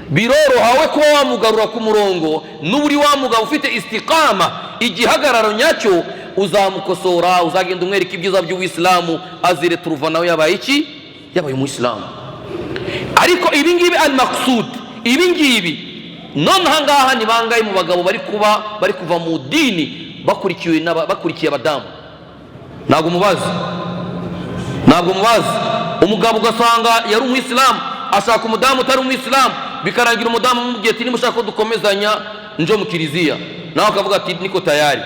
birorohawe kuba wamugarura ku murongo, n'uri wamugabo ufite istiqama igihagararo nyacyo uzamukosora, uzagenda umwereka ibyiza by'Uislamu, azire turuva nawe yabaye iki yabaye umuyisilamu. Ariko ibingibi al-maqsud, ibingibi none hangaha ni bangaye mu bagabo bari kuva mu dini bakurikiye abadamu. Ntabwo mubazi umugabo ugasanga yari umuyisilamu ashaka umudamu utari umuyisilamu, bikarangira umudamu mubwiye ati nimushaka ko dukomezanya njo mu kiliziya, nawe akavuga ati niko tayari.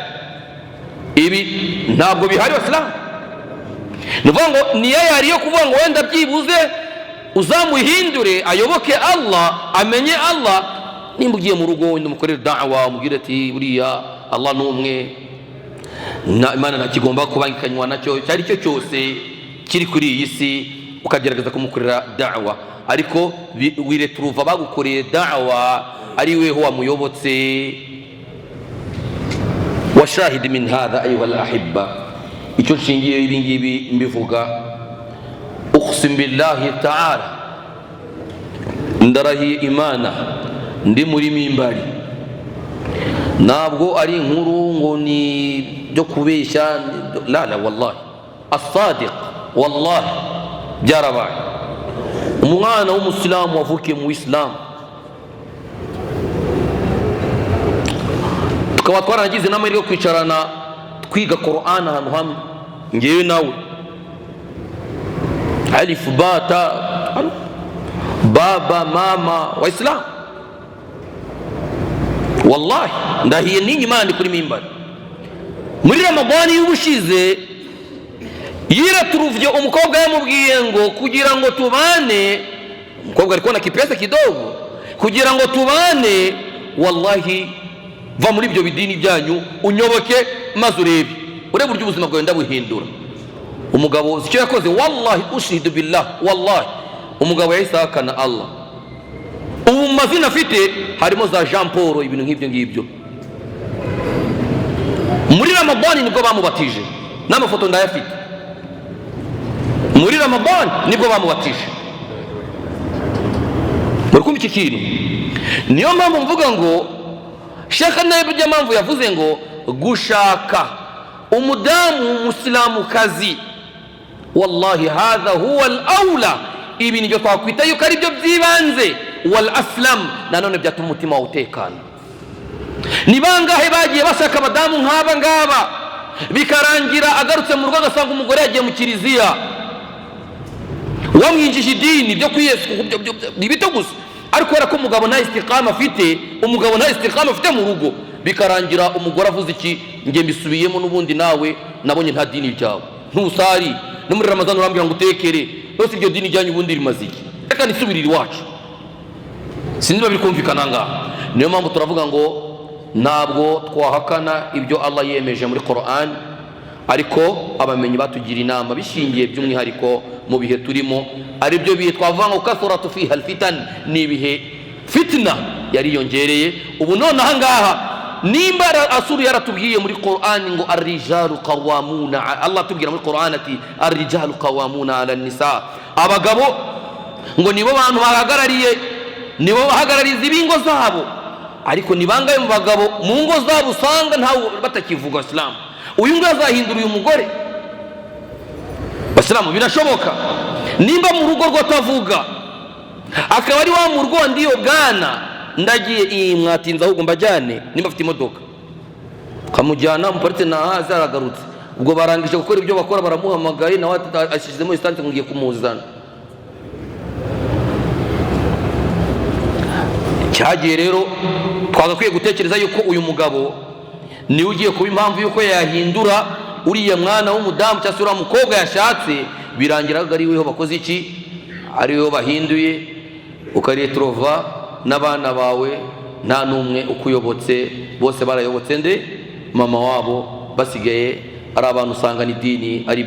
Ibi ntabwo bihari Waislamu. Nuvuga ngo niyo yari yo kuvuga ngo wenda byibuze uzamuhindure ayoboke Allah, amenye Allah. Nimba ugiye mu rugo wenda umukorera da'wa umubwire ati buriya Allah ni umwe, Imana ntakigomba kubangikanywa nacyo cyari cyo cyose kiri kuri iyi si, ukagerageza kumukorera da'wa. Ariko wireturuva bagukoreye da'wa ari weho wamuyobotse. Washahid min hadha ayuha al-ahibba, icyo nshingiye ibi ngibi mbivuga, uqsim billahi ta'ala, ndarahiye Imana ndi muri mimbari, ntabwo ari inkuru ngo ni byo kubeshya, la wallahi as-sadiq, wallahi byarabaye. Umwana w'umusilamu wavukiye mu Islam, tukaba twaragize n'amahirwe yo kwicarana twiga Qur'an ahantu hamwe, ngewe nawe, alif bata baba mama wa Islam. Wallahi ndahiye ninyi Imana kuri mimbari. Muri Ramadani y'ubushize yiraturuvye umukobwa yamubwiye ngo kugira ngo tubane, umukobwa ariko na kipesa kidogo, kugira ngo tubane, wallahi va muri ibyo bidini byanyu unyoboke maze urebe buryo ubuzima bwawe ndabuhindura. Umugabo icyo yakoze, wallahi ushidu billah, wallahi umugabo yahise ahakana Allah. Ubu mazina afite harimo za Jean Paul, ibintu nk'ibyo ngibyo. Muri Ramadani nibwo bamubatije, n'amafoto ndayafite. Muri Ramadani nibwo bamubatije. Murikumva iki kintu? Niyo mpamvu mvuga ngo Sheikh Naib Jamanvu yavuze ngo gushaka umudamu musilamukazi, wallahi hadha huwa al-awla, ibi nibyo twakwita yuko ari byo byibanze, wal aslam, nanone byatuma umutima utekana. Ni bangahe bagiye bashaka abadamu nk'aba ngaba bikarangira agarutse mu rugo agasanga umugore yagiye mu kiliziya, wamwinjije idini byo kwiyesu bito gusa, ariko kubera ko umugabo nta istiqama afite mu rugo, bikarangira umugore avuze iki, nge mbisubiyemo n'ubundi nawe nabonye nta dini ryawe, ntusari no muri Ramadani urambwira ngo utekere, yose iryo dini ryanyu ubundi rimaze iki, reka nisubirire iwacu. Sinzi bari kumvikana ngaha. Niyo mpamvu turavuga ngo ntabwo twahakana ibyo Allah yemeje muri Qur'an, ariko abamenyi batugira inama bishingiye by'umwihariko mu bihe turimo, ari byo bihe twavuga ngo kasuratu fiha alfitan, ni ibihe fitna yariyongereye. Ubu none aha ngaha nimba asuru yaratubwiye muri Qur'an ngo ar-rijalu qawwamuna, Allah tubwira muri Qur'an ati ar-rijalu qawwamuna ala an-nisa, abagabo ngo nibo bantu bahagarariye ibingo zabo, ariko ni bangaye mu bagabo mu ngo zabo usanga ntawe batakivuga Islam. Uyu ngo azahindura uyu mugore Basilamu, birashoboka. Nimba mu rugo rwatavuga akaba ari wa mu rugo ndiyo bwana, ndagiye mwatinza ahubwo mbajyane, nimba afite imodoka kamujyana muparitse na haza aragarutse, ubwo barangije gukora ibyo bakora baramuhamagaye, nawe ashizemo instance ngiye kumuzana. Cyagiye rero twagakwiye gutekereza yuko uyu mugabo niwe ugiye kuba impamvu yuko yahindura uriya mwana w'umudamu cyangwa se uriya mukobwa yashatse, birangira ari weho bakoze iki, ari weho bahinduye, ukaretrova n'abana bawe nta n'umwe ukuyobotse, bose barayobotse nde mama wabo, basigaye ari abantu usanga n'idini ari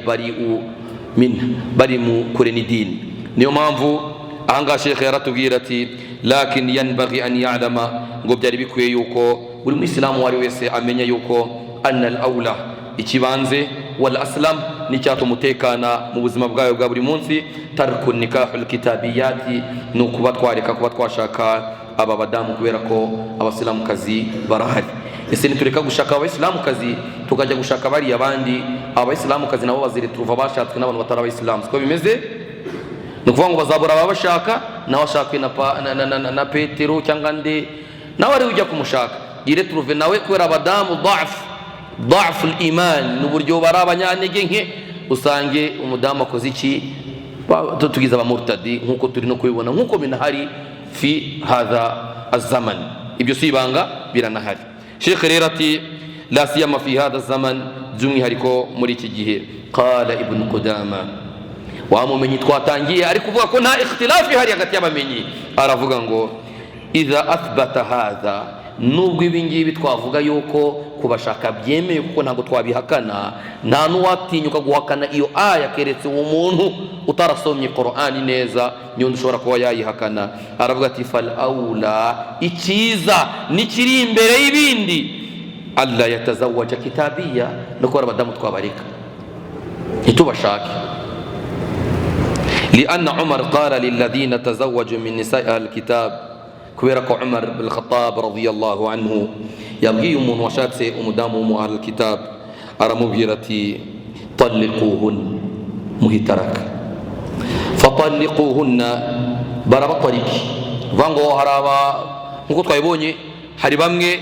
bari mu kure n'idini. Niyo mpamvu ahangaha Sheikh yaratubwira ati lakin yanbaghi an ya'lama, ngo byari bikwiye yuko buri Muislamu wari wese amenya yuko anna al-awla, ikibanze, wal aslam, n'icyatuma umutekana mu buzima bwayo bwa buri munsi, tarku nikahul kitabiyati, ni ukuba twareka kuba twashaka aba badamu kubera ko abasilamukazi barahari. Ese nitureka gushaka abayisilamukazi tukajya gushaka bari abandi, abayisilamukazi nabo baziretruva bashatswe n'abantu batari abayisilamu, siko bimeze? Ni ukuvuga ngo bazabura ababashaka, nawe ashakwe na Petero cyangwa nde, nawe ari ujya kumushaka yiretruve nawe, kubera abadamu ضعف الإيمان, n'uburyo bari abanyantege nke, usange umudamu akoze iki, tugize abamurtadi nkuko turi no kubibona, nkuko binahari fi hadha az-zaman. Ibyo si ibanga, biranahari. Sheikh rero ati la siyama fi hadha az-zaman, by'umwihariko muri iki gihe. Qala Ibn Qudama, wa mumenyi twatangiye ariko uvuga ko nta ikhtilafi hari hagati y'abamenyi, aravuga ngo idha athbata hadha, nubwo ibingibi twavuga yuko kubashaka byemeye kuko ntabwo twabihakana, nta n'uwatinyuka guhakana iyo aya keretse uwo muntu utarasomye Qur'ani neza, niyo ushobora kuba yayihakana. Aravuga ati fal aula, ikiza nikiri imbere y'ibindi, alla yatazawaja kitabiya, no kuba abadamu twabareka. ntitubashake. لأن عمر قال للذين تزوجوا من نساء أهل الكتاب كبيرك عمر بن الخطاب رضي الله عنه يبغي من وشات أمدام أهل الكتاب أرمبيرتي طلقوهن مهترك فطلقوهن baraba طريقي vango haraba nkuko twayibonye hari bamwe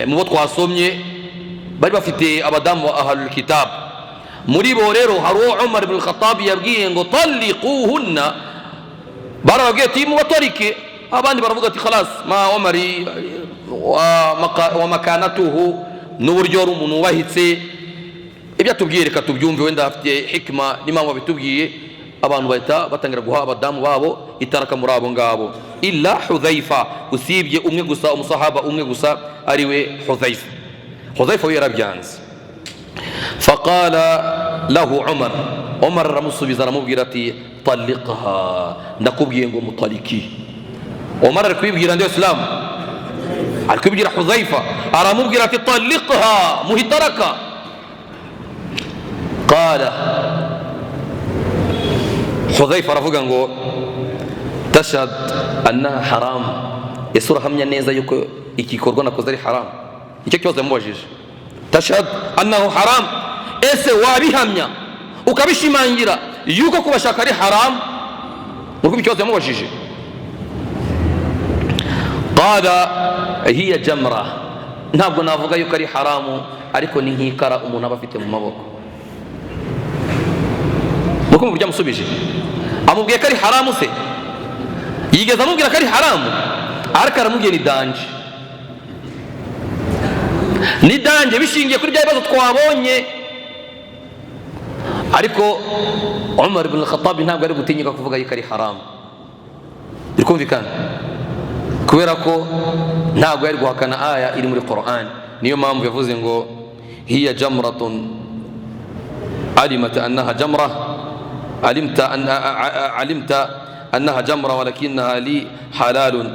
mu bo twasomye bari bafite abadamu ahlul kitab. muri bo rero hari Umar ibn Khattab yabwiye ngo talliquhunna, barababwiye ati mubatarike. abandi baravuga ati khalas ma Umari wa makanatuhu, n'uburyo ari umuntu wubahitse. ibyo atubwiye reka tubyumve, wenda afite hikma n'impamvu bitubwiye. abantu bahita batangira guha abadamu babo itaraka muri abo ngabo, illa Hudhaifa, usibye umwe gusa, umusahaba umwe gusa ariwe Hudhaifa. Hudhaifa we yarabyanze. faqala lahu Umar aramusubiza aramubwira ati talliqha, ndakubwiye ngo mutaliki. Umar ari kubibwira ndi Islam, ari kubibwira Hudhaifa, aramubwira ati talliqha, muhitaraka. qala Hudhaifa aravuga ngo tashhad annaha haram, ese urahamya neza yuko igikorwa nakoze ari haram? icyo kibazo yamubajije, tashhad annahu haram, ese wabihamya ukabishimangira yuko kubashaka ari haram? urwo ikibazo yamubajije. qala hiya jamra, ntabwo navuga yuko ari haramu, ariko ni nk'ikara umuntu aba afite mu maboko. nuko mu byamusubije amubwiye ko ari haramu se? yigeze amubwira ko ari haramu? ariko aramubwiye ni danje, ni danje bishingiye kuri bya bibazo twabonye. ariko Umar ibn Khattab ntabwo ari gutinyuka kuvuga yuko ari haramu. birikumvikana, kubera ko ntabwo yari guhakana aya iri muri Qur'an. niyo mpamvu yavuze ngo hiya jamratun alimat annaha jamra alimta annaha jamra walakinaha li halalun.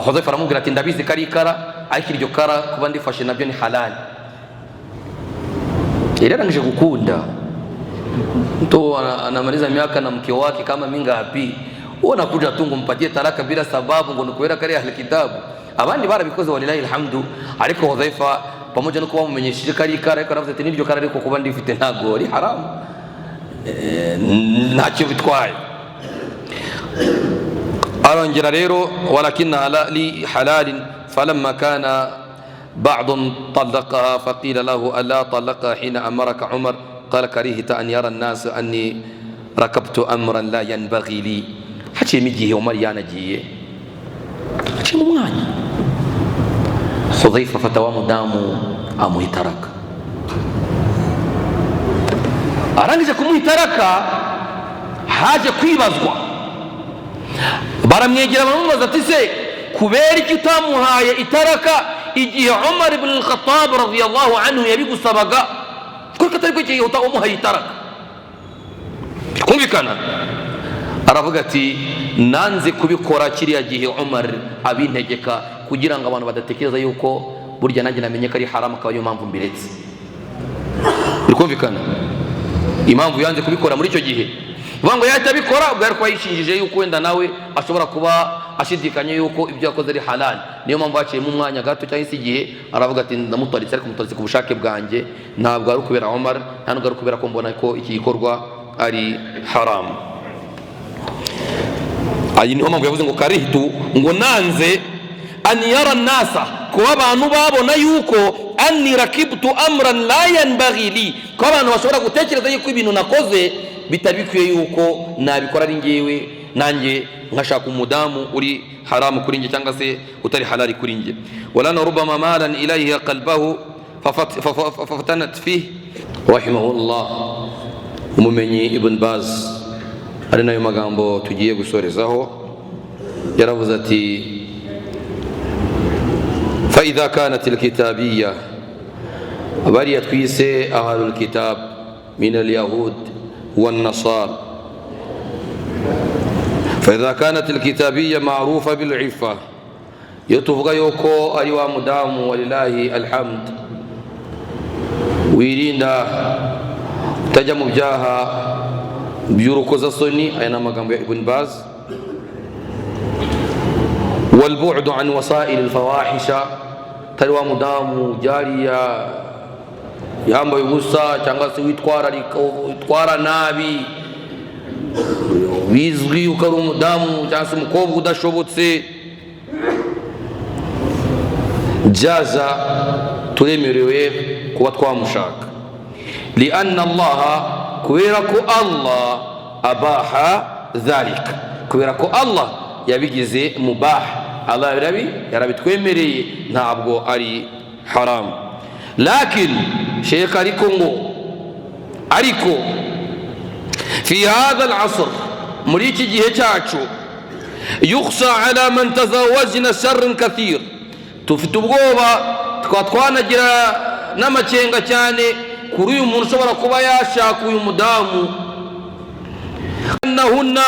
Hudhaifa aramubwira ati ndabizi ko ari ikara, ariko iryo kara kuba ndifashe nabyo ni halal. yari arangije gukunda, mtu anamaliza miaka na mke wake kama mingapi, unakuja tu ngumpatie talaka bila sababu ngo nukuwera kari ahli kitabu. abandi barabikoze walilahi alhamdu, ariko Hudhaifa pamoja no kuba mumenyesheje kari ikara, ariko aravuze ati niryo kara ariko kuba ndifite ntago ari haramu, ntacyo bitwaye. arongera rero walakina li halalin falamma kana ba'd talaqaha faqila lahu alla talaqa hina amaraka Umar qala karihta an yara an-nas anni rakabtu amran la yanbaghi li. haciye igihe Umar yanagiye, haciye mu mwanya Hudhaifa fata wa mudamu amuhitaraka. arangije kumuhitaraka haje kwibazwa, baramwegera baramubaza ati se kubera iki utamuhaye itaraka igihe Umar ibn al-Khattab radiyallahu anhu yabigusabaga? kuko atari ko igihe utamuhaye itaraka. kumvikana, aravuga ati nanze kubikora kiriya gihe Umar abintegeka, kugira ngo abantu badatekereza yuko burya nanjye namenye ko ari haram, akaba ariyo mpamvu mbiretse. kumvikana, impamvu yanze kubikora muri icyo gihe vango yahita abikora, ubwo ariko yishinjije yuko wenda nawe ashobora kuba ashidikanye yuko ibyo yakoze ari halal. niyo mpamvu haciye mu mwanya gato cyangwa se igihe aravuga ati ndamutaritse, ariko mutaritse ku bushake bwanjye, ntabwo ari ukubera Umar, ntabwo ari ukubera ko mbona ko iki gikorwa ari haram. ayi niyo mpamvu yavuze ngo karihtu, ngo nanze an yara nasa, kuba abantu babona yuko anni rakibtu amran la yanbaghi li, ko abantu bashobora gutekereza yuko ibintu nakoze bitari bikwiye yuko nabikora ari ngewe, nanjye nkashaka umudamu uri haramu kuri nge cyangwa se utari halali kuri nge. walana rubama malan ilayhi qalbahu fafatanat fihi rahimahullah. umumenyi Ibn Baz ari nayo magambo tugiye gusorezaho, yaravuze ati fa idha kanat alkitabiyya, bariya twise ahlul kitab min alyahud والنصارى، فإذا كانت الكتابية معروفة بالعفة، يتوفق يوكو أيوا مدام ولله الحمد، ويرينا kutajya mu byaha by'urukozasoni. Aya ni amagambo ya Ibn Baz. والبعد عن وسائل الفواحش, tari wa mudamu jariya yambaye ubusa cyangwa se witwara nabi, bizwi ukari umudamu cyangwa se umukobwa udashobotse. jaza, turemerewe kuba twamushaka. lianna allaha, kubera ko Allah abaha dhalika, kubera ko Allah yabigize mubah, Allah yarabitwemereye, ntabwo ari haram. Lakin sheikh ariko fi hadha al-asr, muri iki gihe cyacu, yukhsha ala man tazawwajna sharran kathir, tufite ubwoba twanagira n'amakenga cyane kuri uyu muntu ushobora kuba yashaka uyu mudamu, annahunna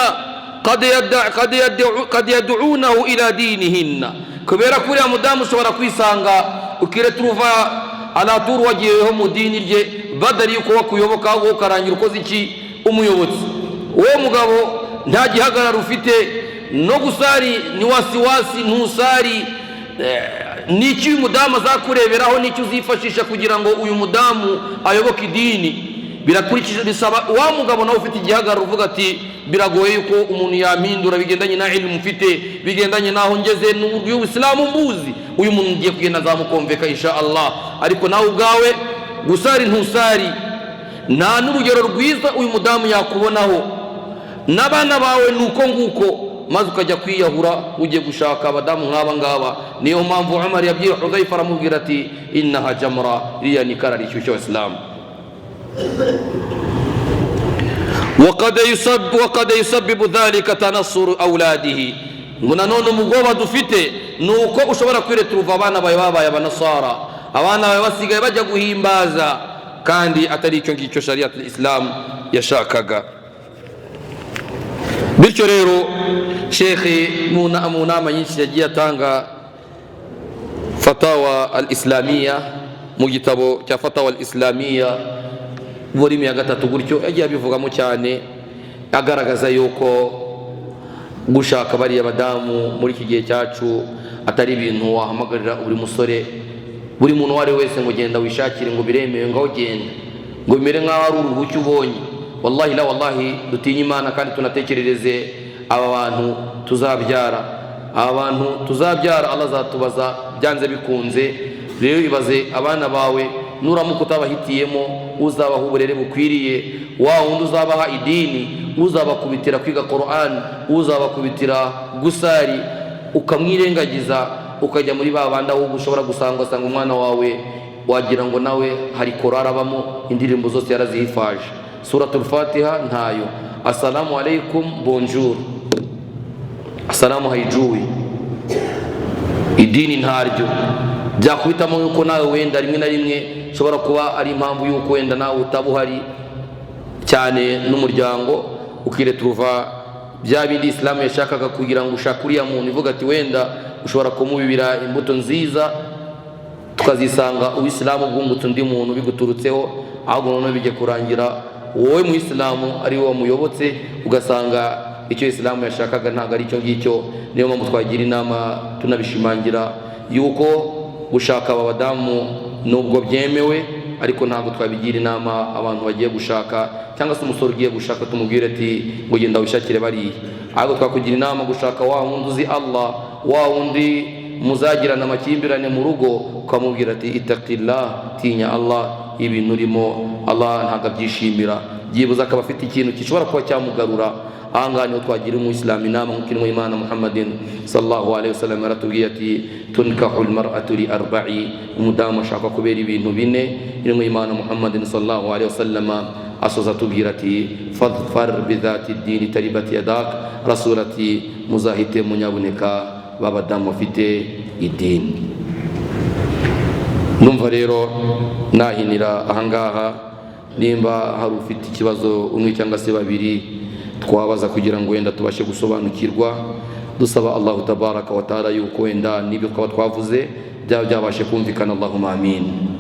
qad yad'unahu ila dinihinna, kubera kuri ya mudamu ushobora kwisanga ukiretruva ala turu wagiyeho mu dini rye, badari yuko wakuyoboka ahubwo ukarangira ukoze iki, umuyobotsi. uwo mugabo nta gihagararo ufite, no gusari ni wasiwasi, ntusari n'iki uyu mudamu azakureberaho, n'iki uzifashisha kugira ngo uyu mudamu ayoboke idini. Birakurikije, bisaba wa mugabo nawe ufite igihagararo uvuga ati biragoye yuko umuntu yampindura, bigendanye na ilmu mfite, bigendanye naho ngeze n'uburyo Uislamu mbuzi, uyu muntu ngiye kugenda azamukomveka insha Allah. Ariko nawe ubwawe gusari ntusari, nta n'urugero rwiza uyu mudamu yakubonaho, n'abana bawe nuko nguko, maze ukajya kwiyahura ugiye gushaka abadamu nk'aba ngaba. Niyo mpamvu Umar yabwiye Hudhaifa aramubwira ati innaha jamra, iriya ni ikara rishyushye Abasilamu. وقد يسبب ذلك تنصر أولاده, ngo nanone umugabo dufite nuko ushobora kwiretruva abana bawe babaye abanasara, abana bawe basigaye bajya guhimbaza, kandi atari icyo ngicyo shariat al-Islam yashakaga. Bityo rero Sheikh mu nama nyinshi yagiye atanga fatawa al-Islamiyya, mu gitabo cya fatawa al-Islamiyya volume ya 3 gutyo yagiye abivugamo cyane, agaragaza yuko gushaka bari abadamu muri iki gihe cyacu atari ibintu wahamagarira buri musore, buri muntu wari wese ngo genda wishakire, ngo biremewe ngo genda, ngo bimere nk'aho ari uruhushya ubonye. Wallahi la wallahi, dutinye Imana kandi tunatekerereze aba bantu tuzabyara. Allah azatubaza byanze bikunze. Rero ibaze abana bawe, nuramuka utabahitiyemo uzabaha uburere bukwiriye, wa wundi uzabaha idini, uzabakubitira kwiga Qur'an, uzabakubitira gusari, ukamwirengagiza, ukajya muri babandi aho ushobora gusanga umwana wawe wagira ngo nawe hari Qur'an abamo, indirimbo zose yarazihifaje, suratul Fatiha ntayo, assalamu alaikum bonjour, assalamu haijuwi, idini ntaryo. Byakubitamo yuko nawe wenda rimwe na rimwe ushobora kuba ari impamvu yuko wenda nawe utabuhari cyane n'umuryango, ukiretruva bya bindi Islam yashakaga kugira ngo ushake uriya muntu, ivuga ati wenda ushobora kumubibira imbuto nziza, tukazisanga Uislamu bwungutse undi muntu biguturutseho, ahubwo none bijye kurangira wowe mu Islamu ari wo muyobotse, ugasanga icyo Islamu yashakaga ntabwo ari cyo ngicyo. Niyo mpamvu twagira inama tunabishimangira yuko gushaka abadamu nubwo byemewe, ariko ntabwo twabigira inama abantu bagiye gushaka, cyangwa se umusore ugiye gushaka tumubwire ati ngo genda wishakire bariya. Ahubwo twakugira inama gushaka wa wundi uzi Allah, wa wundi muzagirana amakimbirane mu rugo, ukamubwira ati ittaqillah, tinya Allah, ibintu urimo Allah ntabwo abyishimira, byibuze akaba afite ikintu gishobora kuba cyamugarura. Ahangaha niho twagira umuyisilamu inama nk'uko Imana Muhammadin sallallahu alaihi wasallam yaratubwiye ati tunkahul mar'atu li arba'i, umudamu ashaka kubera ibintu bine. Niyo Imana Muhammadin sallallahu alaihi wasallam asoza tubwira ati fadfar bidhati dini taribat yadak, rasulati muzahite munyabuneka babadamu bafite idini. Numva rero nahinira ahangaha, nimba hari ufite ikibazo umwe cyangwa se babiri twabaza kugira ngo wenda tubashe gusobanukirwa, dusaba Allah tabaraka wa taala yuko wenda nibyo twaba twavuze byaba byabashe kumvikana. Allahumma amin.